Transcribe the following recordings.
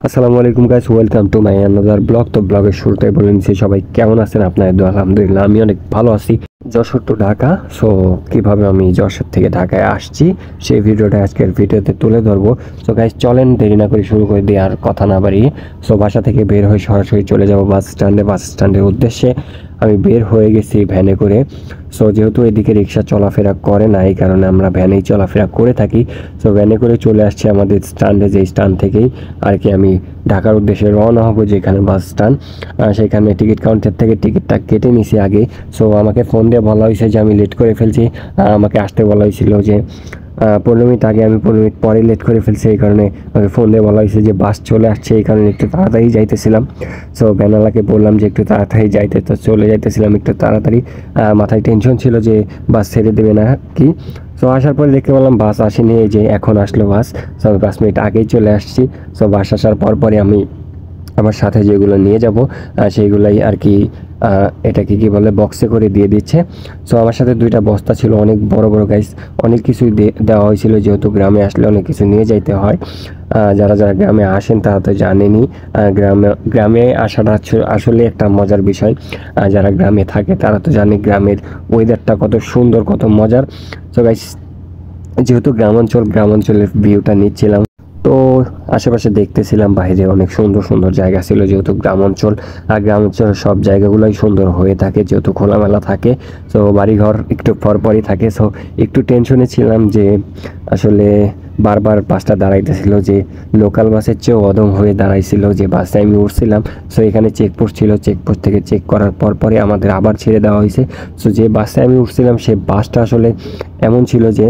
আসসালামু আলাইকুম guys, welcome to my another blog. তো ব্লগের শুরুতেই বলে নিচ্ছি সবাই কেমন আছেন আপনাদের দোয়া আলহামদুলিল্লাহ আমি অনেক ভালো আছি। যশোর টু ঢাকা, সো কিভাবে আমি যশোর থেকে ঢাকায় আসছি সেই ভিডিওটা আজকের ভিডিওতে তুলে ধরবো। সো গাইস চলেন দেরি না করে শুরু করে দিই, আর কথা না বাড়িয়ে সো বাসা থেকে বের হয়ে সরাসরি চলে যাব বাস স্ট্যান্ডের উদ্দেশ্যে। আমি বের হয়ে গেছি ভ্যানে করে। সো যেহেতু এদিকে রিক্সা চলাফেরা করে না, এই কারণে আমরা ভ্যানেই চলাফেরা করে থাকি। সো ভ্যানে করে চলে আসছি আমাদের স্ট্যান্ডে, যে স্ট্যান্ড থেকেই আর কি আমি ঢাকার উদ্দেশ্যে রওনা হব, যেখানে বাস স্ট্যান্ড সেখানে টিকিট কাউন্টার থেকে টিকিটটা কেটে নিছি আগে। সো আমাকে ফোন দিয়ে বলা হয়েছে যে আমি লেট করে ফেলছি। আমাকে আসতে বলা হয়েছিল যে 15 মিনিট আগে, আমি 15 মিনিট পরে লেট করে ফেলছি। এই কারণে আমাকে ফোন দিয়ে বলা হয়েছে যে বাস চলে আসছে, এই কারণে একটু তাড়াতাড়ি যাইতেছিলাম। সো ভ্যানওয়ালাকে বললাম যে একটু তাড়াতাড়ি যাইতে, তো চলে যাইতেছিলাম একটু তাড়াতাড়ি। মাথায় টেনশন ছিল যে বাস ছেড়ে দেবে না কি। সো আসার পরে দেখতে পেলাম বাস আসেনি, এই যে এখন আসলো বাস। সো আমি 5 মিনিট আগেই চলে আসছি। সো বাস আসার পরে আমি আমার সাথে যেগুলো নিয়ে যাব সেইগুলাই আর কি এটাকে কি বলে বক্সে করে দিয়ে দিচ্ছে। সো আমার সাথে 2টা বস্তা ছিল, অনেক বড় বড় গাইস, অনেক কিছুই দেওয়া হয়েছিল, যেহেতু গ্রামে আসলে অনেক কিছু নিয়ে যাইতে হয়। যারা যারা গ্রামে আসেন তারা তো জানেনই, গ্রামে আসাটা আসলে একটা মজার বিষয়। যারা গ্রামে থাকে তারা তো জানে গ্রামের ওয়েদারটা কত সুন্দর, কত মজার। সো গাইস যেহেতু গ্রামাঞ্চলের ভিউটা নিচ্ছিলাম, তো আশেপাশে দেখতেছিলাম, বাইরে অনেক সুন্দর সুন্দর জায়গা ছিল, যেহেতু গ্রামাঞ্চল। আর গ্রামাঞ্চলের সব জায়গাগুলোই সুন্দর হয়ে থাকে, যেহেতু খোলামেলা থাকে। সো বাড়িঘর একটু পরপরই থাকে। সো একটু টেনশনে ছিলাম যে আসলে বারবার বাসটা দাঁড়াইতেছিল, যে লোকাল বাসের চেয়েও অদম হয়ে দাঁড়াইছিল যে বাসে আমি উঠছিলাম। সো এখানে চেকপোস্ট ছিল, চেকপোস্ট থেকে চেক করার পরে আমাদের আবার ছেড়ে দেওয়া হয়েছে। সো যে বাসে আমি উঠছিলাম সে বাসটা আসলে এমন ছিল যে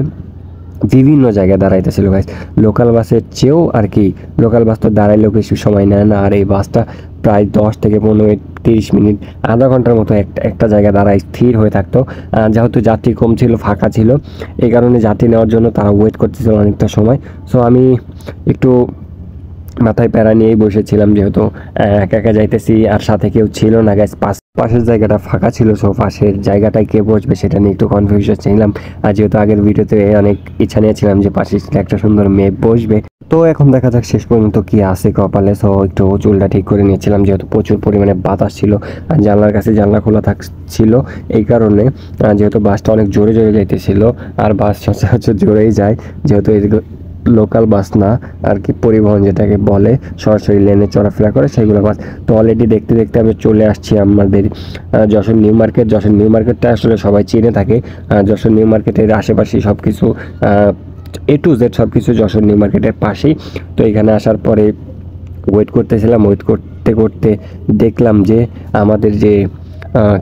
বিভিন্ন জায়গায় দাঁড়াইতেছিল গাইস, লোকাল বাসের চেয়েও আর কি। লোকাল বাস তো দাঁড়াইলেও বেশি সময় নেয় না, আর এই বাসটা প্রায় 10 থেকে 15 30 মিনিট, আধা ঘন্টার মতো একটা জায়গায় দাঁড়ায় স্থির হয়ে থাকতো। যেহেতু যাত্রী কম ছিল, ফাঁকা ছিল, এই কারণে যাত্রী নেওয়ার জন্য তারা ওয়েট করতেছিল অনেকটা সময়। সো আমি একটু মাথায় প্যারা নিয়েই বসেছিলাম, যেহেতু একা একা যাইতেছি আর সাথে কেউ ছিল না গাইস। পাশের জায়গাটা ফাঁকা ছিল, সো পাশের জায়গাটায় কে বসবে সেটা নিয়ে একটু কনফিউশন ছিলাম। আর যেহেতু আগের ভিডিওতে অনেক ইচ্ছা নিয়েছিলাম যে পাশে একটা সুন্দর মেয়ে বসবে, তো এখন দেখা যাক শেষ পর্যন্ত কি আছে কপালে। সো একটু চুলটা ঠিক করে নিয়েছিলাম, যেহেতু প্রচুর পরিমাণে বাতাস ছিল আর জানলার কাছে জানলা খোলা থাকছিল, এই কারণে যেহেতু বাসটা অনেক জোরে জোরে যাইতেছিল। আর বাস সচরাচর জোরেই যায়, যেহেতু লোকাল বাস না আর কি, পরিবহন যেটাকে বলে সরাসরি লেনে চলাফেরা করে সেগুলো বাস। তো অলরেডি দেখতে দেখতে আমি চলে আসছি আমাদের Jessore new market. Jessore new মার্কেটটা আসলে সবাই চিনে থাকে। যশোর নিউ মার্কেটের আশেপাশে সব কিছু A to Z সব কিছু যশোর নিউ মার্কেটের পাশেই। তো এখানে আসার পরে ওয়েট করতেছিলাম, ওয়েট করতে করতে দেখলাম যে আমাদের যে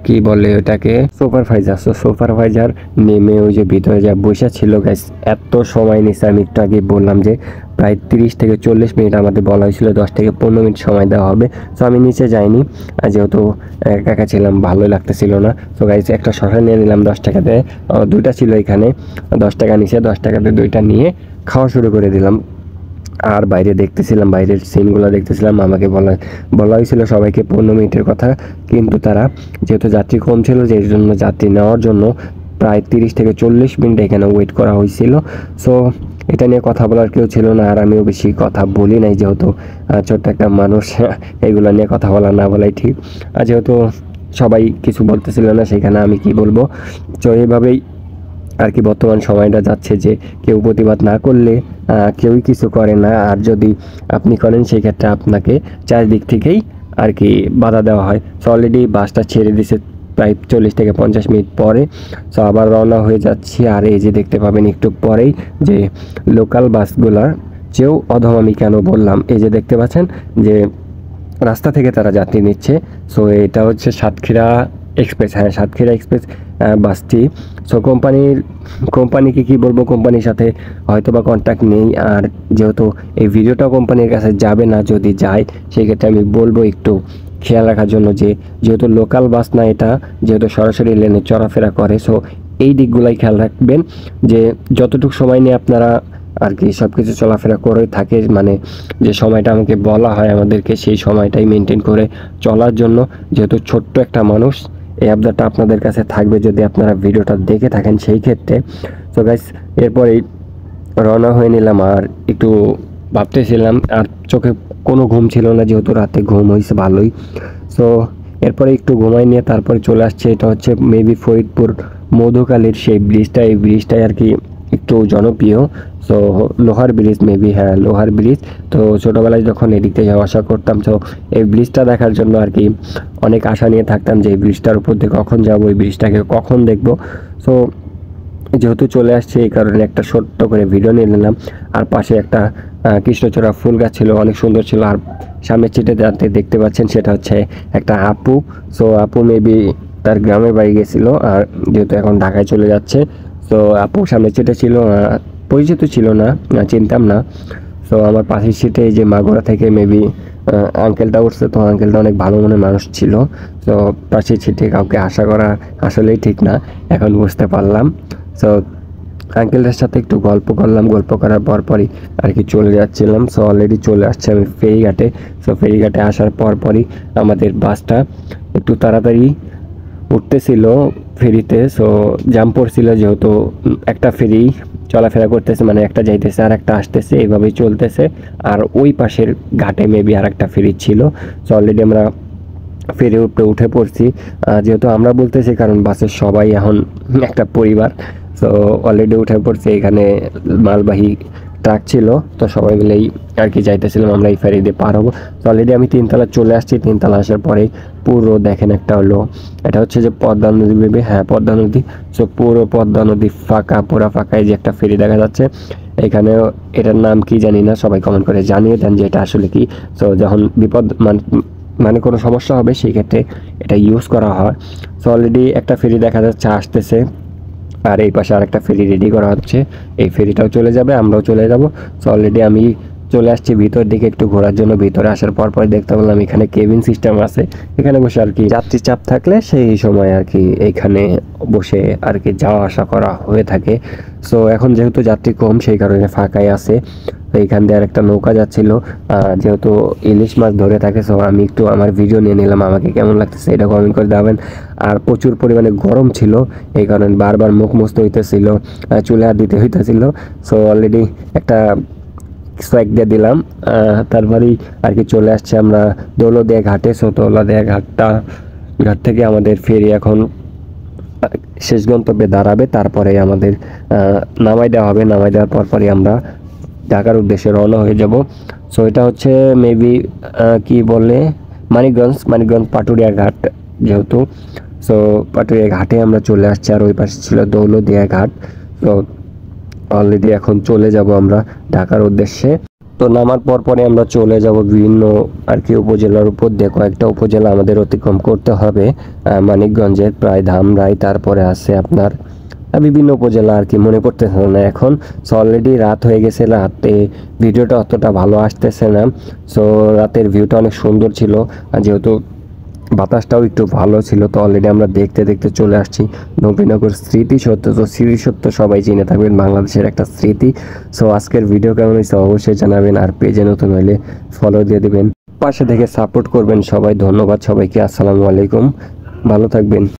কি বলে ওটাকে, সুপারভাইজার নেমে ওই যে ভিতরে যা বসে ছিল গাইস, এত সময় নিচ্ছে। আমি একটু আগে বললাম যে প্রায় 30 থেকে 40 মিনিট, আমাদের বলা হয়েছিল 10 থেকে 15 মিনিট সময় দেওয়া হবে। সো আমি নিচে যাইনি, যেহেতু একা একা ছিলাম, ভালোই লাগতেছিল না। সো গাইস একটা শসা নিয়ে নিলাম 10 টাকাতে, 2টা ছিল এখানে, 10 টাকা নিচে, 10 টাকাতে 2টা নিয়ে খাওয়া শুরু করে দিলাম। আর বাইরে দেখতেছিলাম, বাইরের সিনগুলো দেখতেছিলাম। আমাকে বলা হয়েছিল সবাইকে 15 মিনিটের কথা, কিন্তু তারা যেহেতু যাত্রী কম ছিল, যে জন্য যাত্রী নেওয়ার জন্য প্রায় 30 থেকে 40 মিনিট এখানে ওয়েট করা হয়েছিল। সো এটা নিয়ে কথা বলার কেউ ছিল না, আর আমিও বেশি কথা বলি নাই, যেহেতু ছোট্ট একটা মানুষ, এগুলো নিয়ে কথা বলা না বলাই ঠিক। আর যেহেতু সবাই কিছু বলতেছিল না, সেখানে আমি কি বলবো। তো এইভাবেই আর কি বর্তমান সময়টা যাচ্ছে, যে কেউ প্রতিবাদ না করলে কেউই কিছু করে না, আর যদি আপনি করেন সেই ক্ষেত্রে আপনাকে চারিদিক থেকেই আর কি বাধা দেওয়া হয়। সো অলরেডি বাসটা ছেড়ে দিছে প্রায় 40 থেকে 50 মিনিট পরে। সো আবার রওনা হয়ে যাচ্ছি। আর এই যে দেখতে পাবেন একটু পরেই যে লোকাল বাসগুলার চেয়েও অধম, আমি কেন বললাম, এই যে দেখতে পাচ্ছেন যে রাস্তা থেকে তারা যাত্রী নিচ্ছে। সো এটা হচ্ছে সাতক্ষীরা এক্সপ্রেস, হ্যাঁ সাতক্ষীরা এক্সপ্রেস বাসটি। সো কোম্পানিকে কি বলবো, কোম্পানির সাথে হয়তো বা কন্ট্যাক্ট নেই। আর যেহেতু এই ভিডিওটা কোম্পানির কাছে যাবে না, যদি যায় সেই ক্ষেত্রে আমি বলবো একটু খেয়াল রাখার জন্য, যে যেহেতু লোকাল বাস না এটা, যেহেতু সরাসরি লেনে চলাফেরা করে। সো এই দিকগুলাই খেয়াল রাখবেন, যে যতটুকু সময় নিয়ে আপনারা আর কি সব কিছু চলাফেরা করে থাকে, মানে যে সময়টা আমাকে বলা হয় আমাদেরকে, সেই সময়টাই মেনটেন করে চলার জন্য। যেহেতু ছোট্ট একটা মানুষ, এই আবদারটা আপনাদের কাছে থাকবে যদি আপনারা ভিডিওটা দেখে থাকেন সেই ক্ষেত্রে। সো গাইস এরপরেই রওনা হয়ে নিলাম, আর একটু ভাবতেছিলাম, আর চোখে কোনো ঘুম ছিল না, যেহেতু রাতে ঘুম হয়েছে ভালোই। সো এরপরে একটু ঘুমাই নিয়ে তারপরে চলে আসছে, এটা হচ্ছে মেবি ফরিদপুর মধুখালীর সেই ব্রিজটা। এই ব্রিজটাই আর কি একটু জনপ্রিয়। সো লোহার ব্রিজ মেবি, হ্যাঁ লোহার ব্রিজ। তো ছোটোবেলায় যখন এদিকে যাওয়া আসা করতাম, তো এই ব্রিজটা দেখার জন্য আর কি অনেক আশা নিয়ে থাকতাম যে এই ব্রিজটার উপর দিয়ে কখন যাবো, এই ব্রিজটাকে কখন দেখবো। সো যেহেতু চলে আসছে এই কারণে একটা ছোট্ট করে ভিডিও নিয়ে নিলাম। আর পাশে একটা কৃষ্ণচূড়া ফুল গাছ ছিল, অনেক সুন্দর ছিল। আর সামনের চিটে যাতে দেখতে পাচ্ছেন সেটা হচ্ছে একটা আপু। সো আপু মেবি তার গ্রামের বাড়ি গেছিলো, আর যেহেতু এখন ঢাকায় চলে যাচ্ছে। তো আপু সামনের চিটে ছিল, পরিচিত ছিল না, চিনতাম না। সো আমার পাশের সিটে এই যে মাগুরা থেকে মেবি আঙ্কেলটা উঠছে, তো আঙ্কেলটা অনেক ভালো মনের মানুষ ছিল। তো পাশের সিটে কাউকে আশা করা আসলেই ঠিক না, এখন বুঝতে পারলাম। সো আঙ্কেলটার সাথে একটু গল্প করলাম, গল্প করার পরই আর কি চলে যাচ্ছিলাম। সো অলরেডি চলে আসছে আমি ফেরিঘাটে। সো ফেরিঘাটে আসার পরই আমাদের বাসটা একটু তাড়াতাড়ি উঠতেছিল ফেরিতে। সো জাম পড়ছিল, যেহেতু একটা ফেরি চলাফেরা করতেছে, মানে একটা যাইতেছে আর একটা আসতেছে, এইভাবেই চলতেছে। আর ওই পাশের ঘাটে মেবি আর একটা ফেরি ছিল। সো অলরেডি আমরা ফেরি উঠে পড়ছি। যেহেতু আমরা বলতেছি কারণ বাসের সবাই এখন একটা পরিবার। সো অলরেডি উঠে পড়ছি, এখানে মালবাহী ট্রাক ছিল, তো সবাই মিলেই আর কি যাইতেছিলাম আমরা এই ফেরি দিয়ে পার হবো। তো অলরেডি আমি 3 তলা চলে আসছি। 3 তলা আসার পরে পুরো দেখেন একটা হলো, এটা হচ্ছে যে পদ্মা নদী মেবি, হ্যাঁ পদ্মা নদী। সো পুরো পদ্মা নদী ফাঁকা, পুরা ফাঁকা। এই যে একটা ফেরি দেখা যাচ্ছে এখানে, এটার নাম কি জানি না, সবাই কমেন্ট করে জানিয়ে দেন যে এটা আসলে কি। সো যখন বিপদ মানে কোনো সমস্যা হবে সেই ক্ষেত্রে এটা ইউজ করা হয়। সো অলরেডি একটা ফেরি দেখা যাচ্ছে আসতেছে, আর এই পাশে আরেকটা ফেরি রেডি করা হচ্ছে। এই ফেরিটাও চলে যাবে, আমরাও চলে যাব। সো অলরেডি আমি চলে আসছি ভিতর দিকে একটু ঘোরার জন্য। ভিতরে আসার পর দেখতে পেলাম এখানে কেবিন সিস্টেম আছে, এখানে বসে আর কি যাত্রী চাপ থাকলে সেই সময় আর কি এইখানে বসে আর কি যাওয়া আসা করা হয়ে থাকে। সো এখন যেহেতু যাত্রী কম সেই কারণে ফাঁকাই আছে। তো এইখান দিয়ে আর একটা নৌকা যাচ্ছিল, যেহেতু ইলিশ মাছ ধরে থাকে। সো আমি একটু আমার ভিডিও নিয়ে নিলাম, আমাকে কেমন লাগতেছে এটা কমেন্ট করে দেবেন। আর প্রচুর পরিমাণে গরম ছিল, এই কারণে বারবার মুখ মুছতে হইতেছিল, চুলে হাত দিতে হইতেছিল। সো অলরেডি একটা সোয়াগ দিয়ে দিলাম, তারপরেই আর কি চলে আসছে আমরা দৌলতদিয়া ঘাটে। সো দৌলতদিয়া ঘাট থেকে আমাদের ফেরি এখন শেষ গন্তব্যে দাঁড়াবে, তারপরে আমাদের নামাই দেওয়া হবে। নামাই দেওয়ার পরই আমরা ঢাকার উদ্দেশ্যে রওনা হয়ে যাব। সো এটা হচ্ছে মেবি কি বলে মানিকগঞ্জ পাটুরিয়া ঘাট যেহেতু। সো পাটুরিয়া ঘাটে আমরা চলে আসছি, আর ওই পাশে ছিল দৌলতদিয়া ঘাট। তো অলরেডি এখন চলে যাব আমরা ঢাকার উদ্দেশ্যে। তো নামার পরে আমরা চলে যাব বিভিন্ন আর কি উপজেলার উপর দিয়ে। কয়েকটা উপজেলা আমাদের অতিক্রম করতে হবে মানিকগঞ্জের, প্রায় ধামরাই, তারপরে আছে আপনার বিভিন্ন উপজেলা আর কি মনে পড়তেছে না এখন। সো অলরেডি রাত হয়ে গেছে, রাতে ভিডিওটা অতটা ভালো আসতেছে না। সো রাতের ভিউটা অনেক সুন্দর ছিল, আর যেহেতু বাতাসটাও একটু ভালো ছিল। তো অলরেডি আমরা দেখতে দেখতে চলে আসছি নবীনগর স্মৃতিসৌধ। তো স্মৃতিসৌধ সবাই চিনে থাকবেন, বাংলাদেশের একটা স্মৃতি। সো আজকের ভিডিও কেমন হয়েছে অবশ্যই জানাবেন, আর পেজে নতুন হলে ফলো দিয়ে দেবেন, পাশে থেকে সাপোর্ট করবেন সবাই। ধন্যবাদ সবাইকে, আসসালামু আলাইকুম, ভালো থাকবেন।